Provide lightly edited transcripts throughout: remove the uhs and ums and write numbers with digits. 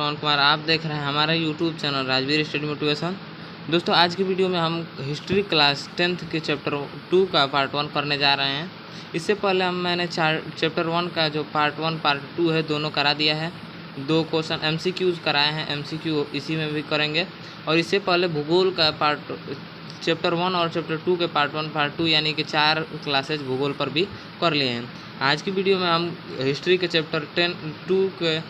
पवन कुमार, आप देख रहे हैं हमारा YouTube channel Rajveer study motivation. दोस्तों, आज की वीडियो में हम हिस्ट्री क्लास 10th के चैप्टर 2 का पार्ट 1 करने जा रहे हैं। इससे पहले मैंने चैप्टर 1 का जो पार्ट 1 पार्ट 2 है दोनों करा दिया है। 2 क्वेश्चन MCQs कराए हैं, MCQ इसी में भी करेंगे। और इससे पहले भूगोल का पार्ट चैप्टर 1 और चैप्टर 2 के पार्ट 1 पार्ट 2 यानी कि 4 क्लासेज भूगोल पर भी कर लिए हैं। आज की वीडियो में हम हिस्ट्री के चैप्टर 2 के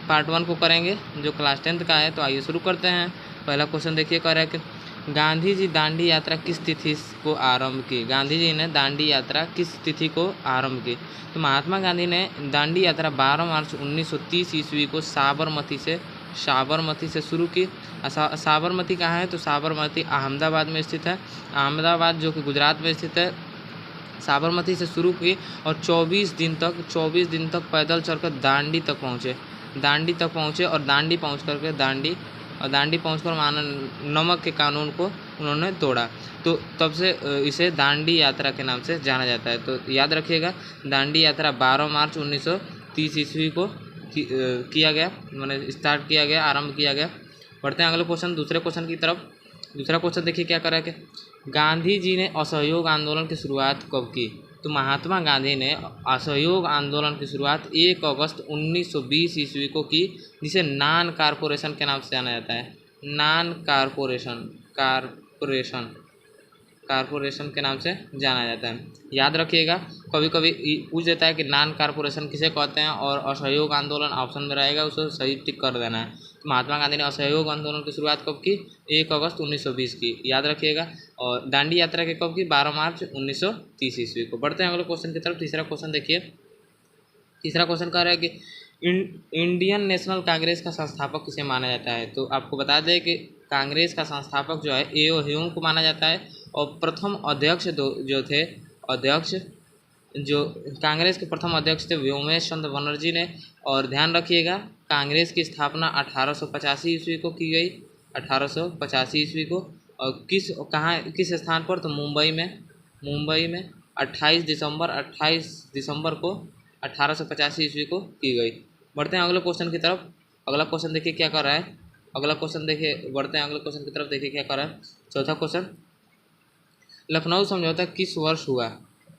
पार्ट 1 को करेंगे जो क्लास 10th का है। तो आइए शुरू करते हैं। पहला क्वेश्चन देखिए, कह रहा है कि गांधी जी दांडी यात्रा किस तिथि को आरंभ की। गांधी जी ने दांडी यात्रा किस तिथि को आरंभ की। तो महात्मा गांधी ने दांडी यात्रा 12 मार्च 1930 ईस्वी को साबरमती से शुरू की। साबरमती कहाँ है? तो साबरमती अहमदाबाद में स्थित है। अहमदाबाद जो कि गुजरात में स्थित है। साबरमती से शुरू की और 24 दिन तक पैदल चलकर दांडी तक पहुँचे और दांडी पहुंचकर नमक के कानून को उन्होंने तोड़ा। तो तब से इसे दांडी यात्रा के नाम से जाना जाता है। तो याद रखिएगा, दांडी यात्रा 12 मार्च 1930 ईस्वी को किया गया, मैंने स्टार्ट किया गया, आरंभ किया गया। बढ़ते हैं अगले क्वेश्चन, दूसरे क्वेश्चन की तरफ। दूसरा क्वेश्चन देखिए क्या करा कि गांधी जी ने असहयोग आंदोलन की शुरुआत कब की। तो महात्मा गांधी ने असहयोग आंदोलन की शुरुआत 1 अगस्त 1920 ईस्वी को की, जिसे नान कारपोरेशन के नाम से जाना जाता है। नान कारपोरेशन के नाम से जाना जाता है। याद रखिएगा, कभी कभी पूछ देता है कि नान कारपोरेशन किसे कहते हैं और असहयोग आंदोलन ऑप्शन में रहेगा, उसे सही टिक कर देना है। तो महात्मा गांधी ने असहयोग आंदोलन की शुरुआत कब की? 1 अगस्त 1920 की, याद रखिएगा। और दांडी यात्रा के कब की? 12 मार्च 1930 ईस्वी को। बढ़ते हैं अगले क्वेश्चन की तरफ। तीसरा क्वेश्चन देखिए। तीसरा क्वेश्चन कह रहा है कि इंडियन नेशनल कांग्रेस का संस्थापक किसे माना जाता है। तो आपको बता दें कि कांग्रेस का संस्थापक जो है A.O. ह्यूम को माना जाता है। और प्रथम अध्यक्ष जो कांग्रेस के प्रथम अध्यक्ष थे व्योमेश चंद्र बनर्जी ने। और ध्यान रखिएगा, कांग्रेस की स्थापना 1885 ईस्वी को की गई, 1885 ईस्वी को। और किस स्थान पर? तो मुंबई में 28 दिसंबर को 1885 ईस्वी को की गई। बढ़ते हैं अगले क्वेश्चन की तरफ। अगला क्वेश्चन देखिए क्या कर रहा है। अगला क्वेश्चन देखिए, बढ़ते हैं अगले क्वेश्चन की तरफ, देखिए क्या कर रहा है। चौथा क्वेश्चन, लखनऊ समझौता किस वर्ष हुआ।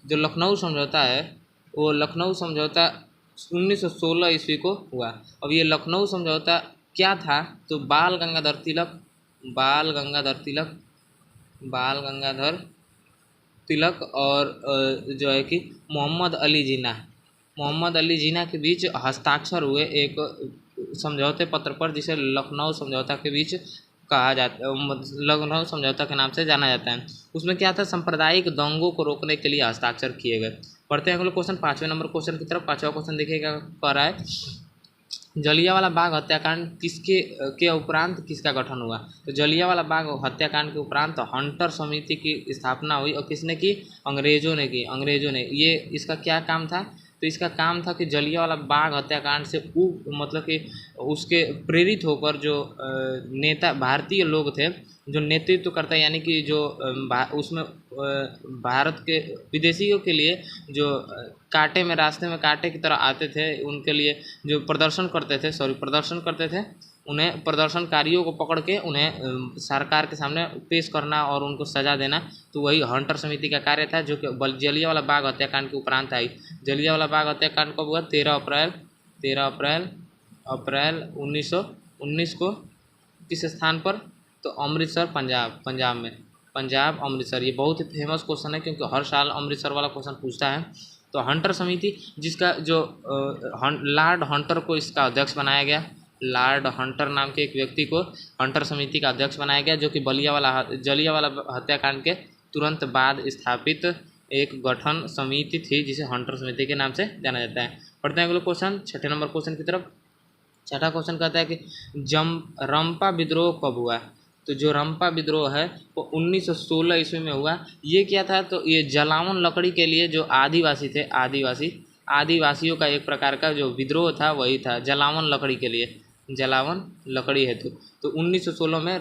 जो लखनऊ समझौता है वो लखनऊ समझौता 1916 ईस्वी को हुआ। अब ये लखनऊ समझौता क्या था? तो बाल गंगाधर तिलक और जो है कि मोहम्मद अली जिन्ना के बीच हस्ताक्षर हुए एक समझौते पत्र पर, जिसे लखनऊ समझौता के बीच कहा जाता, लखनऊ समझौता के नाम से जाना जाता है। उसमें क्या था? सांप्रदायिक दंगों को रोकने के लिए हस्ताक्षर किए गए। पढ़ते हैं अगले क्वेश्चन, 5वें नंबर क्वेश्चन की तरफ। 5वां क्वेश्चन देखिए क्या कह रहा है। जलियांवाला बाग हत्याकांड के उपरांत किसका गठन हुआ। तो जलियांवाला बाग हत्याकांड के उपरांत हंटर समिति की स्थापना हुई। और किसने की? अंग्रेजों ने। ये इसका क्या काम था? तो इसका काम था कि जलियांवाला बाग हत्याकांड से मतलब कि उसके प्रेरित होकर जो नेता भारतीय लोग थे, जो नेतृत्व करता, यानी कि जो उसमें भारत के विदेशियों के लिए जो रास्ते में कांटे की तरह आते थे, उनके लिए जो प्रदर्शन करते थे, उन्हें प्रदर्शनकारियों को पकड़ के उन्हें सरकार के सामने पेश करना और उनको सज़ा देना। तो वही हंटर समिति का कार्य था, जो कि जलियांवाला बाग हत्याकांड के उपरांत आई। जलियांवाला बाग हत्याकांड कब हुआ? 13 अप्रैल 1919 को। किस स्थान पर? तो अमृतसर, पंजाब अमृतसर। ये बहुत ही फेमस क्वेश्चन है, क्योंकि हर साल अमृतसर वाला क्वेश्चन पूछता है। तो हंटर समिति, जिसका जो लॉर्ड हंटर को इसका अध्यक्ष बनाया गया, लॉर्ड हंटर नाम के एक व्यक्ति को हंटर समिति का अध्यक्ष बनाया गया, जो कि जलियांवाला हत्याकांड के तुरंत बाद स्थापित एक गठन समिति थी, जिसे हंटर समिति के नाम से जाना जाता है। पढ़ते हैं अगले क्वेश्चन, 6ठे नंबर क्वेश्चन की तरफ। 6ठा क्वेश्चन कहता है कि रंपा विद्रोह कब हुआ। तो जो रंपा विद्रोह है वो 1916 ईस्वी में हुआ। ये क्या था? तो ये जलावन लकड़ी के लिए जो आदिवासी थे, आदिवासियों का एक प्रकार का जो विद्रोह था वही था, जलावन लकड़ी हेतु। तो 1916 में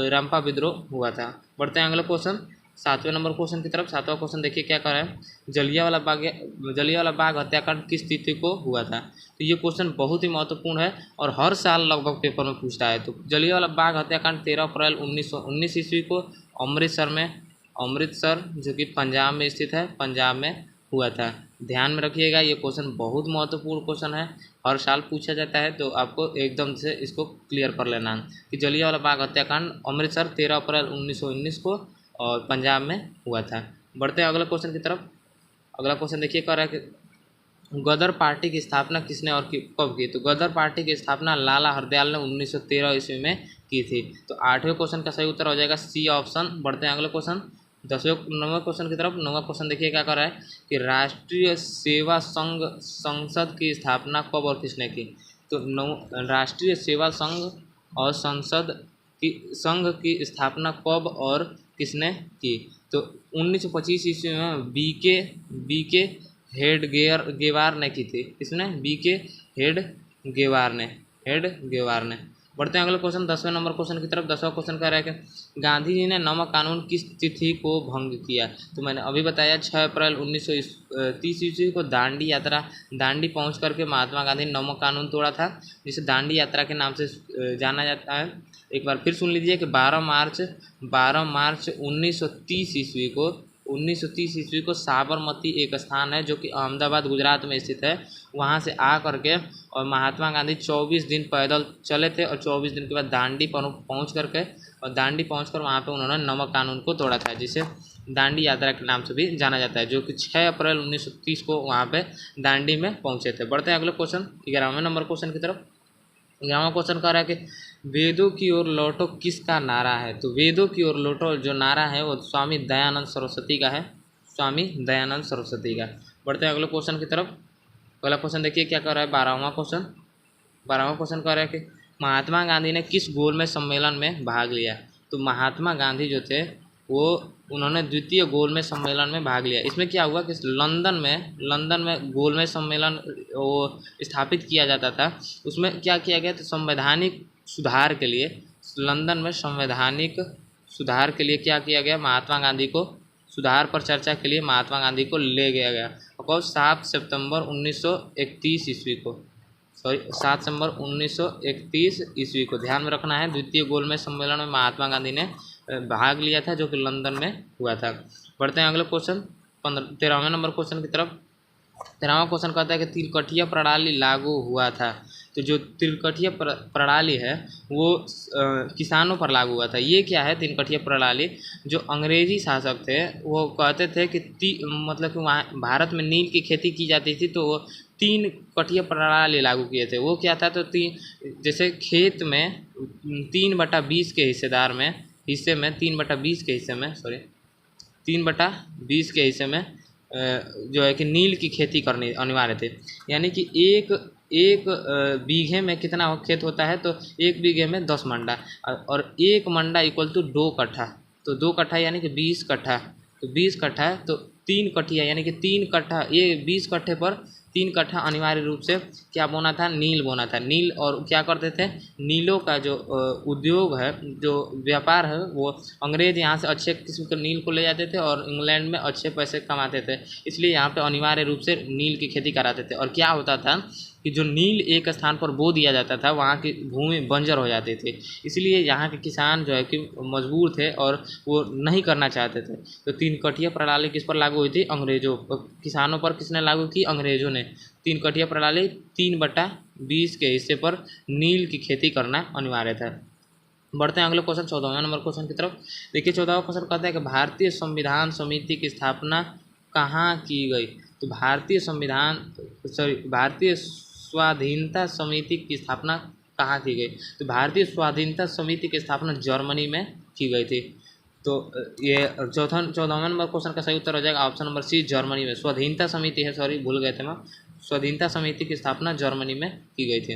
रंपा विद्रोह हुआ था। बढ़ते हैं अगला क्वेश्चन, सातवें नंबर क्वेश्चन की तरफ। सातवां क्वेश्चन देखिए क्या कर रहा है, जलियांवाला बाग हत्याकांड किस तिथि को हुआ था। तो ये क्वेश्चन बहुत ही महत्वपूर्ण है और हर साल लगभग पेपर में पूछता है। तो जलियांवाला बाग हत्याकांड 13 अप्रैल 1919 ईस्वी को अमृतसर जो कि पंजाब में स्थित है, पंजाब में हुआ था। ध्यान में रखिएगा, ये क्वेश्चन बहुत महत्वपूर्ण क्वेश्चन है, हर साल पूछा जाता है, तो आपको एकदम से इसको क्लियर कर लेना है कि जलियांवाला बाग हत्याकांड अमृतसर 13 अप्रैल 1919 को और पंजाब में हुआ था। बढ़ते हैं अगले क्वेश्चन की तरफ। अगला क्वेश्चन देखिए कह रहा है कि गदर पार्टी की स्थापना किसने और कब की। तो गदर पार्टी की स्थापना लाला हरदयाल ने 1913 ईस्वी में की थी। तो 8वें क्वेश्चन का सही उत्तर हो जाएगा सी ऑप्शन। बढ़ते हैं अगले क्वेश्चन 9वें क्वेश्चन की तरफ। 9वां क्वेश्चन देखिए क्या कर रहा है कि राष्ट्रीय सेवा संघ संसद की स्थापना कब और किसने की। तो राष्ट्रीय सेवा संघ और संघ की स्थापना कब और किसने की। तो 1925 ईस्वी में बी के हेडगेवार ने की थी। किसने, बी.के. हेडगेवार ने। बढ़ते हैं अगले क्वेश्चन 10वें नंबर क्वेश्चन की तरफ। 10वां क्वेश्चन कह रहा है कि गांधी जी ने नमक कानून किस तिथि को भंग किया। तो मैंने अभी बताया 6 अप्रैल 1930 ईस्वी को दांडी पहुंच करके महात्मा गांधी ने नमक कानून तोड़ा था, जिसे दांडी यात्रा के नाम से जाना जाता है। एक बार फिर सुन लीजिए कि 12 मार्च 1930 ईस्वी को साबरमती एक स्थान है जो कि अहमदाबाद गुजरात में स्थित है, वहाँ से आ करके और महात्मा गांधी 24 दिन पैदल चले थे और 24 दिन के बाद दांडी पहुँच कर वहाँ पे उन्होंने नमक कानून को तोड़ा था, जिसे दांडी यात्रा के नाम से भी जाना जाता है, जो कि 6 अप्रैल 1930 को वहाँ पे दांडी में पहुँचे थे। बढ़ते हैं अगले क्वेश्चन 11वें नंबर क्वेश्चन की तरफ। 11वां क्वेश्चन कह रहा है कि वेदों की ओर लौटो किसका नारा है। तो वेदों की ओर लौटो जो नारा है वो स्वामी दयानंद सरस्वती का है, स्वामी दयानंद सरस्वती का। बढ़ते हैं अगले क्वेश्चन की तरफ। अगला क्वेश्चन देखिए क्या कर रहा है, 12वां क्वेश्चन कह रहा है कि महात्मा गांधी ने किस गोलमेज सम्मेलन में भाग लिया। तो महात्मा गांधी जो थे वो उन्होंने द्वितीय गोलमेज सम्मेलन में भाग लिया। इसमें क्या हुआ कि लंदन में गोलमेज सम्मेलन वो स्थापित किया जाता था। उसमें क्या किया गया, तो संवैधानिक सुधार के लिए लंदन में संवैधानिक सुधार के लिए क्या किया गया, महात्मा गांधी को सुधार पर चर्चा के लिए महात्मा गांधी को ले गया गया। और 7 सितंबर 1931 ईस्वी को 7 सितंबर 1931 ईस्वी को ध्यान में रखना है। द्वितीय गोलमेज सम्मेलन में महात्मा गांधी ने भाग लिया था, जो कि लंदन में हुआ था। बढ़ते हैं अगले क्वेश्चन 13वें नंबर क्वेश्चन की तरफ। 13वां क्वेश्चन कहता है कि त्रिकठीय प्रणाली लागू हुआ था। तो जो त्रिकठीय प्रणाली है वो किसानों पर लागू हुआ था। ये क्या है त्रिकठीय प्रणाली, जो अंग्रेजी शासक थे वो कहते थे कि मतलब कि वहाँ भारत में नील की खेती की जाती थी, तो वो 3 कठीय प्रणाली लागू किए थे। वो क्या था, तो जैसे खेत में 3/20 के हिस्से में 3/20 के हिस्से में जो है कि नील की खेती करनी अनिवार्य थे। यानी कि एक बीघे में कितना खेत होता है, तो 1 बीघे में 10 मंडा और 1 मंडा इक्वल टू 2 कट्ठा। तो 2 कट्ठा यानी कि 20 कट्ठा, तो 20 कट्ठा है तो 3 कट्ठिया यानी कि 3 कट्ठा, ये 20 कट्ठे पर 3 कट्ठा अनिवार्य रूप से क्या बोना था, नील बोना था। नील और क्या करते थे, नीलों का जो उद्योग है, जो व्यापार है, वो अंग्रेज यहाँ से अच्छे किस्म के नील को ले जाते थे और इंग्लैंड में अच्छे पैसे कमाते थे, इसलिए यहाँ पे अनिवार्य रूप से नील की खेती कराते थे। और क्या होता था कि जो नील एक स्थान पर बो दिया जाता था, वहाँ की भूमि बंजर हो जाती थी, इसलिए यहाँ के किसान जो है कि मजबूर थे और वो नहीं करना चाहते थे। तो 3 कठीय प्रणाली किस पर लागू हुई थी, अंग्रेजों किसानों पर किसने लागू की, अंग्रेजों ने। 3 कठीय प्रणाली 3/20 के हिस्से पर नील की खेती करना अनिवार्य था। बढ़ते हैं अगले क्वेश्चन 14वें नंबर क्वेश्चन की तरफ। देखिए 14वां क्वेश्चन कहता है कि भारतीय संविधान समिति की स्थापना कहाँ की गई। तो भारतीय स्वाधीनता समिति की स्थापना कहाँ की गई। तो भारतीय स्वाधीनता समिति की स्थापना जर्मनी में की गई थी। तो ये 14वें नंबर क्वेश्चन का सही उत्तर हो जाएगा ऑप्शन नंबर सी, जर्मनी में। स्वाधीनता समिति है, सॉरी भूल गए थे मैं, स्वाधीनता समिति की स्थापना जर्मनी में की गई थी।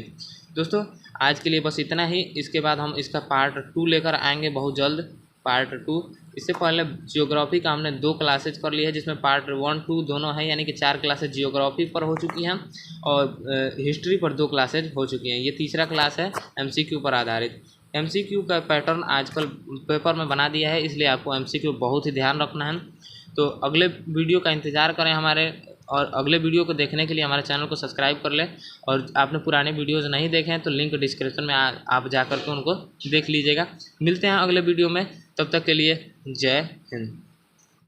दोस्तों आज के लिए बस इतना ही। इसके बाद हम इसका पार्ट 2 लेकर आएंगे बहुत जल्द, पार्ट 2। इससे पहले जियोग्राफी का हमने 2 क्लासेज कर ली है, जिसमें पार्ट 1, 2 दोनों हैं, यानी कि 4 क्लासेज जियोग्राफी पर हो चुकी हैं और हिस्ट्री पर 2 क्लासेज हो चुकी हैं। ये तीसरा क्लास है MCQ पर आधारित। एमसीक्यू का पैटर्न आजकल पेपर में बना दिया है, इसलिए आपको एमसीक्यू बहुत ही ध्यान रखना है। तो अगले वीडियो का इंतज़ार करें हमारे, और अगले वीडियो को देखने के लिए हमारे चैनल को सब्सक्राइब कर लें। और आपने पुराने वीडियोज़ नहीं देखे हैं तो लिंक डिस्क्रिप्शन में आप जा कर के उनको देख लीजिएगा। मिलते हैं अगले वीडियो में, तब तक के लिए जय हिंद।